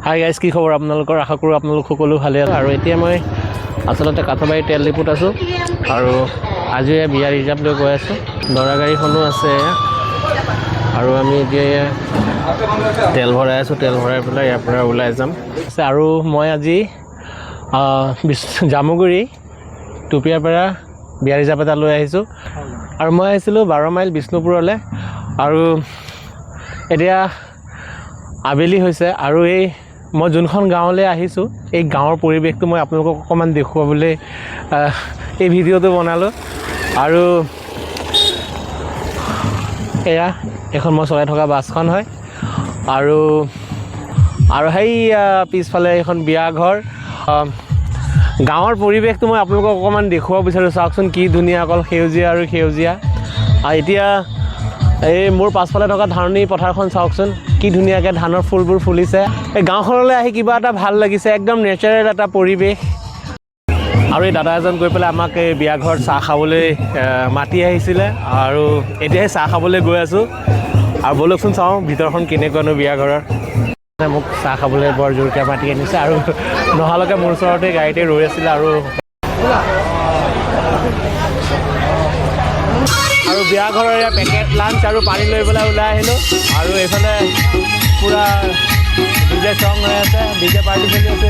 Hi guys, কি খবৰ আপোনালোকৰ? আশা কৰোঁ আপোনালোক সকলো ভালে আছে। আৰু এতিয়া মই আচলতে কাঠবাৰী তেল ডিপুত আছোঁ আৰু আজি বিয়া ৰিজাৰ্ভ লৈ গৈ আছোঁ। দৰা গাড়ীখনো আছে আৰু আমি এতিয়া তেল ভৰাই আছোঁ। তেল ভৰাই পেলাই ইয়াৰ পৰা ওলাই যাম। আৰু মই আজি জামুগুৰি টুপিয়াৰ পৰা বিয়া ৰিজাৰ্ভ এটা লৈ আহিছোঁ আৰু মই আহিছিলোঁ 12 মাইল বিষ্ণুপুৰলৈ। আৰু এতিয়া আবেলি হৈছে আৰু মই যোনখন গাঁৱলৈ আহিছোঁ এই গাঁৱৰ পৰিৱেশটো মই আপোনালোকক অকণমান দেখুৱাবলৈ এই ভিডিঅ'টো বনালোঁ। আৰু এয়া এখন মই চলাই থকা বাছখন হয় আৰু সেই পিছফালে এখন বিয়া ঘৰ। গাঁৱৰ পৰিৱেশটো মই আপোনালোকক অকণমান দেখুৱাব বিচাৰোঁ। চাওকচোন কি ধুনীয়া, অকল সেউজীয়া আৰু সেউজীয়া। আৰু এতিয়া এই মোৰ পাছফালে থকা ধাননি পথাৰখন চাওকচোন, কি ধুনীয়াকৈ ধানৰ ফুলবোৰ ফুলিছে। এই গাঁওখনলৈ আহি কিবা এটা ভাল লাগিছে, একদম নেচাৰেল এটা পৰিৱেশ। আৰু এই দাদা এজন গৈ পেলাই আমাক এই বিয়া ঘৰত চাহ খাবলৈ মাতি আহিছিলে আৰু এতিয়াই চাহ খাবলৈ গৈ আছোঁ। আৰু ব'লকচোন চাওঁ ভিতৰখন কেনেকুৱানো বিয়া ঘৰৰ। মোক চাহ খাবলৈ বৰ জোৰকৈ মাতি আনিছে আৰু নহালৈকে মোৰ ওচৰতে গাড়ীতে ৰৈ আছিলে। আৰু বিয়া ঘৰৰ এয়া পেকেট লাঞ্চ আৰু পানী লৈ পেলাই ওলাই আহিলোঁ। আৰু এইফালে পূৰা ডিজে চং হৈ আছে, ডিজে পাৰ্টি চলি আছে।